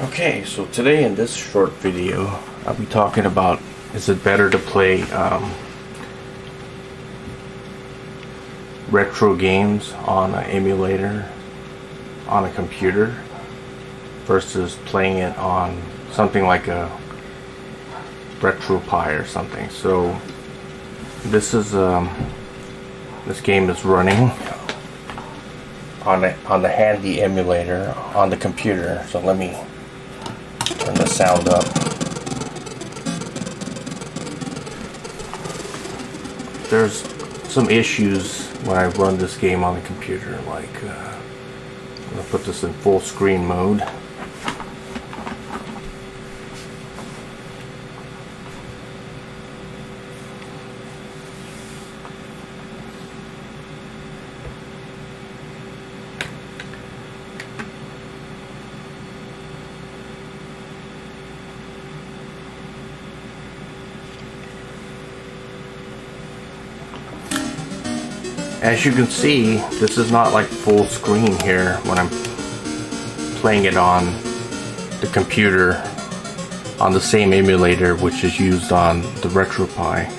Okay, so today in this short video I'll be talking about, is it better to play retro games on an emulator on a computer versus playing it on something like a Retropie or something. So this game is running on the handy emulator on the computer. So let me turn the sound up. There's some issues when I run this game on the computer, like I'm going to put this in full screen mode. As you can see, this is not like full screen here when I'm playing it on the computer on the same emulator which is used on the Retropie.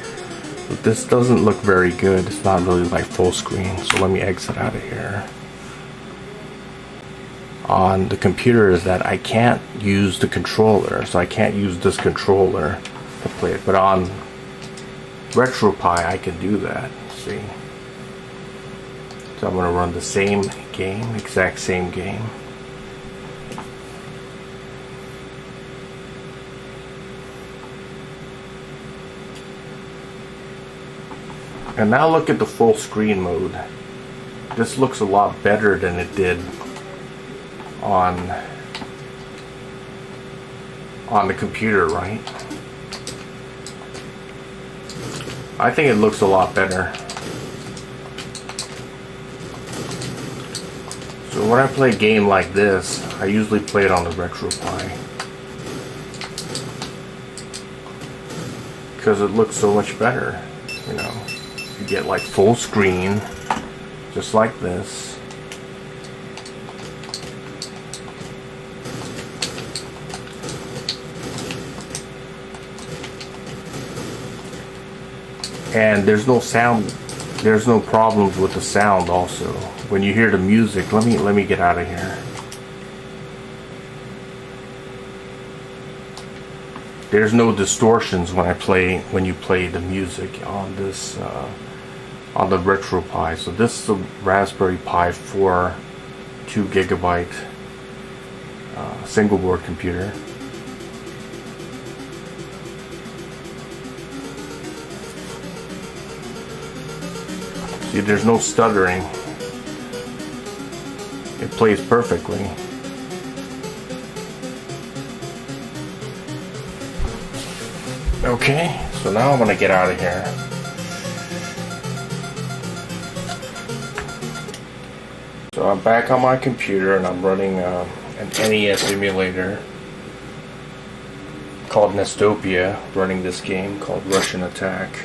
But this doesn't look very good. It's not really like full screen. So let me exit out of here. On the computer is that I can't use the controller, so I can't use this controller to play it. But on Retropie I can do that. See? So I'm going to run the same game, exact same game. And now look at the full screen mode. This looks a lot better than it did on the computer, right? I think it looks a lot better. So when I play a game like this, I usually play it on the Retropie because it looks so much better. You know, you get like full screen, just like this. And there's no sound. There's no problems with the sound also. When you hear the music, let me get out of here. There's no distortions when you play the music on this on the Retropie. So this is a Raspberry Pi 4 2GB single board computer. See, there's no stuttering. It plays perfectly. Okay, so now I'm gonna get out of here. So I'm back on my computer and I'm running an NES emulator called Nestopia, running this game called Russian Attack.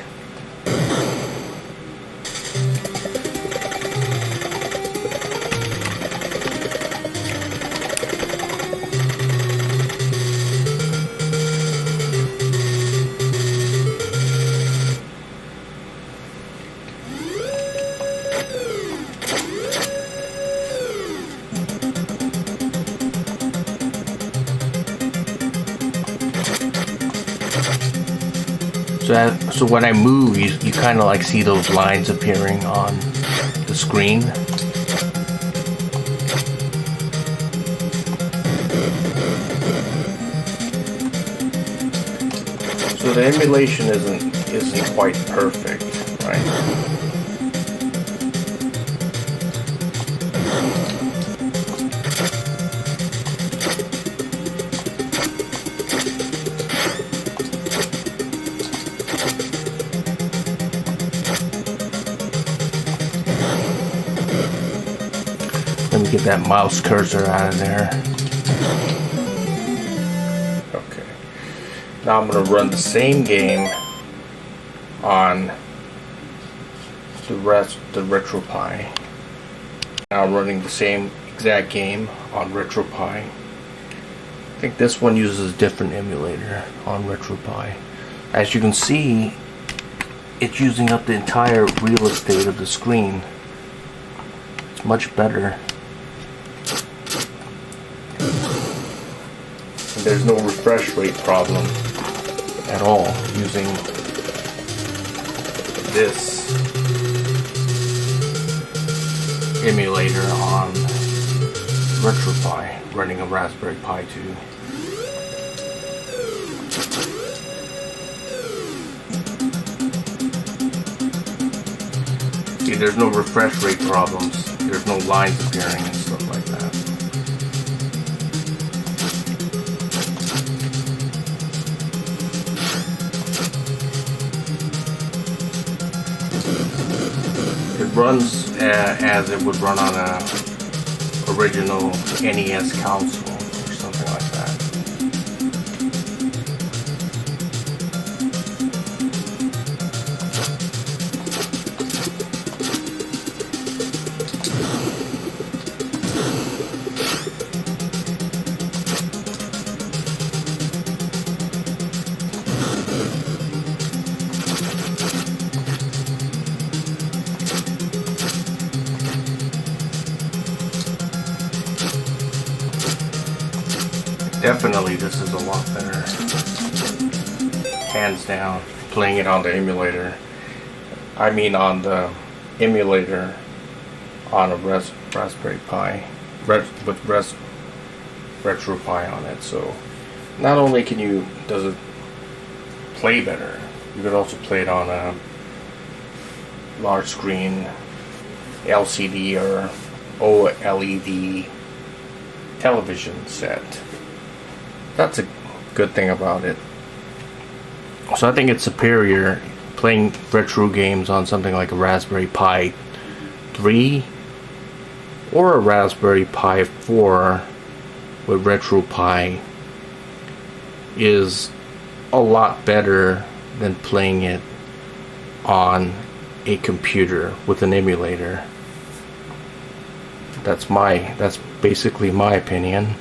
So when I move, you kind of like see those lines appearing on the screen. So the emulation isn't quite perfect, right? Let me get that mouse cursor out of there. Okay. Now I'm going to run the same game on the Retropie. Now I'm running the same exact game on Retropie. think this one uses a different emulator on Retropie. As you can see, it's using up the entire real estate of the screen. It's much better. And there's no refresh rate problem at all using this emulator on Retropie, running a Raspberry Pi 2. See, there's no refresh rate problems. There's no lines appearing and stuff like that. It runs as it would run on a original NES console or something like that. Definitely, this is a lot better. Hands down, playing it on the emulator. I mean, on the emulator on a Raspberry Pi with Retropie on it. So, not only does it play better, you could also play it on a large screen LCD or OLED television set. That's a good thing about it. So I think it's superior playing retro games on something like a Raspberry Pi 3 or a Raspberry Pi 4 with Retropie is a lot better than playing it on a computer with an emulator. That's basically my opinion.